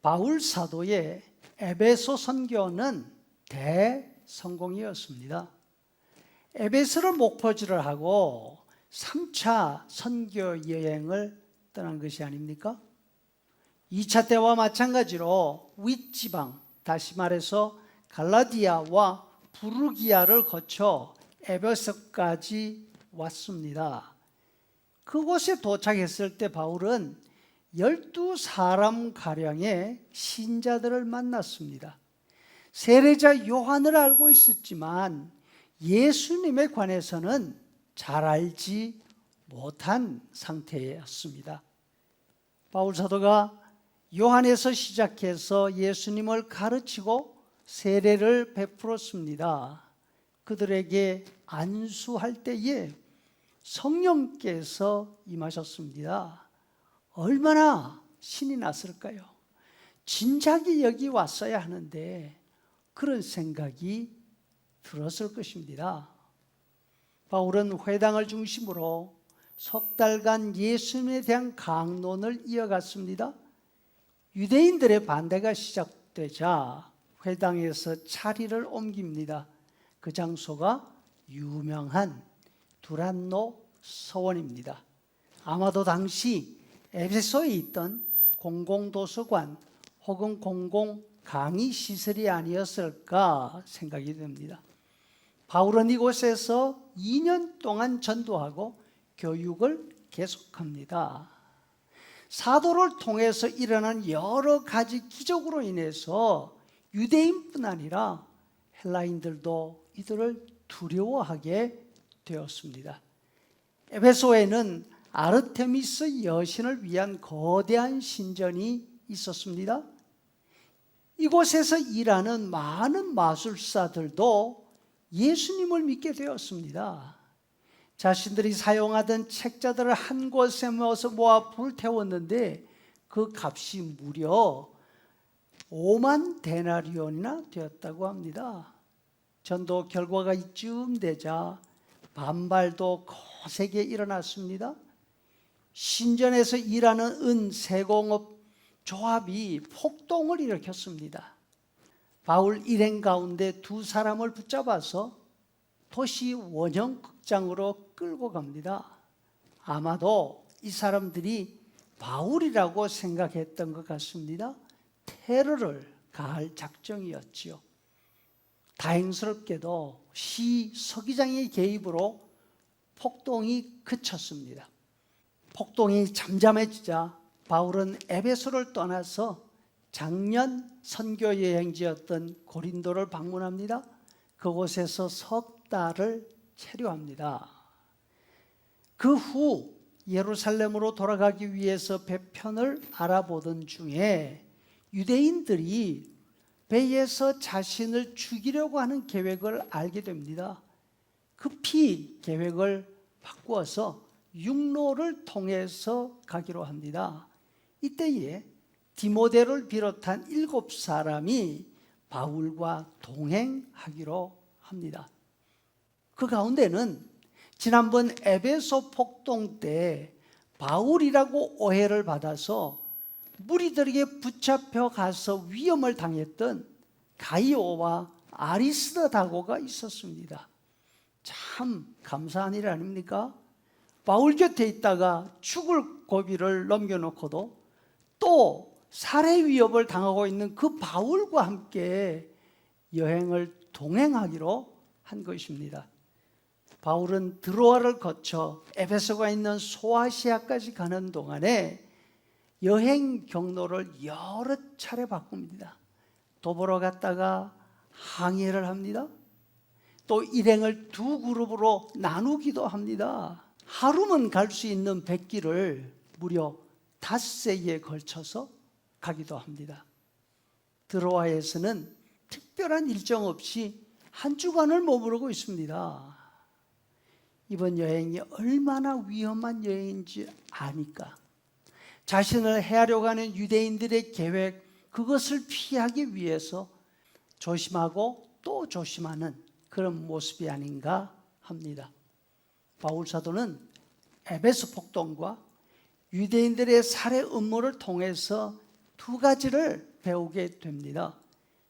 바울 사도의 에베소 선교는 대성공이었습니다. 에베소를 목표지를 하고 3차 선교 여행을 떠난 것이 아닙니까? 2차 때와 마찬가지로 윗지방, 다시 말해서 갈라디아와 부르기아를 거쳐 에베소까지 왔습니다. 그곳에 도착했을 때 바울은 12사람가량의 신자들을 만났습니다. 세례자 요한을 알고 있었지만 예수님에 관해서는 잘 알지 못한 상태였습니다. 바울 사도가 요한에서 시작해서 예수님을 가르치고 세례를 베풀었습니다. 그들에게 안수할 때에 성령께서 임하셨습니다. 얼마나 신이 났을까요? 진작에 여기 왔어야 하는데 그런 생각이 들었을 것입니다. 바울은 회당을 중심으로 석 달간 예수님에 대한 강론을 이어갔습니다. 유대인들의 반대가 시작되자 회당에서 자리를 옮깁니다. 그 장소가 유명한 두란노 서원입니다. 아마도 당시 에베소에 있던 공공도서관 혹은 공공강의시설이 아니었을까 생각이 듭니다. 바울은 이곳에서 2년 동안 전도하고 교육을 계속합니다. 사도를 통해서 일어난 여러 가지 기적으로 인해서 유대인뿐 아니라 헬라인들도 이들을 두려워하게 되었습니다. 에베소에는 아르테미스 여신을 위한 거대한 신전이 있었습니다. 이곳에서 일하는 많은 마술사들도 예수님을 믿게 되었습니다. 자신들이 사용하던 책자들을 한 곳에 모아서 모아 불태웠는데 그 값이 무려 5만 데나리온이나 되었다고 합니다. 전도 결과가 이쯤 되자 반발도 거세게 일어났습니다. 신전에서 일하는 은세공업 조합이 폭동을 일으켰습니다. 바울 일행 가운데 2사람을 붙잡아서 도시 원형극장으로 끌고 갑니다. 아마도 이 사람들이 바울이라고 생각했던 것 같습니다. 테러를 가할 작정이었지요. 다행스럽게도 시 서기장의 개입으로 폭동이 그쳤습니다. 폭동이 잠잠해지자 바울은 에베소를 떠나서 작년 선교 여행지였던 고린도를 방문합니다. 그곳에서 석 달을 체류합니다. 그 후 예루살렘으로 돌아가기 위해서 배편을 알아보던 중에 유대인들이 배에서 자신을 죽이려고 하는 계획을 알게 됩니다. 급히 계획을 바꾸어서 육로를 통해서 가기로 합니다. 이때에 디모데를 비롯한 7사람이 바울과 동행하기로 합니다. 그 가운데는 지난번 에베소 폭동 때 바울이라고 오해를 받아서 무리들에게 붙잡혀 가서 위험을 당했던 가이오와 아리스다고가 있었습니다. 참 감사한 일 아닙니까? 바울 곁에 있다가 죽을 고비를 넘겨놓고도 또 살해 위협을 당하고 있는 그 바울과 함께 여행을 동행하기로 한 것입니다. 바울은 드로아를 거쳐 에베소가 있는 소아시아까지 가는 동안에 여행 경로를 여러 차례 바꿉니다. 도보로 갔다가 항해를 합니다. 또 일행을 2그룹으로 나누기도 합니다. 하루만 갈 수 있는 백길을 무려 5세기에 걸쳐서 가기도 합니다. 드로아에서는 특별한 일정 없이 한 주간을 머무르고 있습니다. 이번 여행이 얼마나 위험한 여행인지 아니까 자신을 해하려고 하는 유대인들의 계획, 그것을 피하기 위해서 조심하고 또 조심하는 그런 모습이 아닌가 합니다. 바울 사도는 에베소 폭동과 유대인들의 살해 음모를 통해서 2가지를 배우게 됩니다.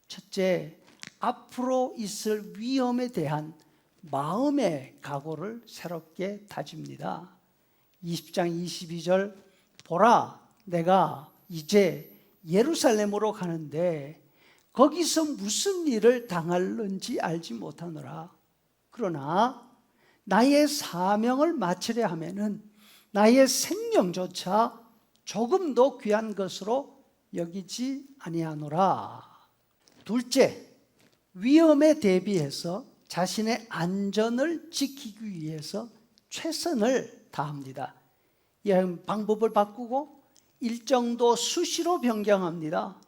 첫째, 앞으로 있을 위험에 대한 마음의 각오를 새롭게 다집니다. 20장 22절, 보라, 내가 이제 예루살렘으로 가는데 거기서 무슨 일을 당할는지 알지 못하노라. 그러나 나의 사명을 마치려 하면은 나의 생명조차 조금도 귀한 것으로 여기지 아니하노라. 둘째, 위험에 대비해서 자신의 안전을 지키기 위해서 최선을 다합니다. 여행 방법을 바꾸고 일정도 수시로 변경합니다.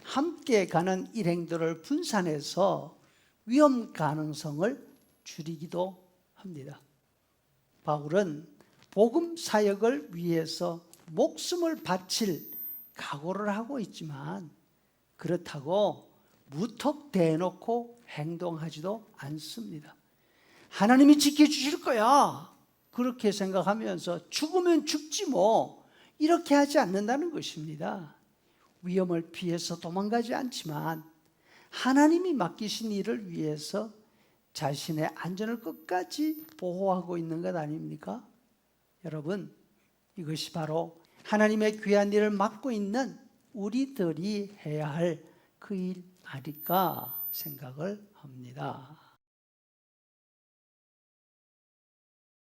함께 가는 일행들을 분산해서 위험 가능성을 줄이기도 합니다. 바울은 복음 사역을 위해서 목숨을 바칠 각오를 하고 있지만 그렇다고 무턱대놓고 행동하지도 않습니다. 하나님이 지켜주실 거야 그렇게 생각하면서 죽으면 죽지 뭐 이렇게 하지 않는다는 것입니다. 위험을 피해서 도망가지 않지만 하나님이 맡기신 일을 위해서 자신의 안전을 끝까지 보호하고 있는 것 아닙니까? 여러분, 이것이 바로 하나님의 귀한 일을 맡고 있는 우리들이 해야 할 그 일 아닐까 생각을 합니다.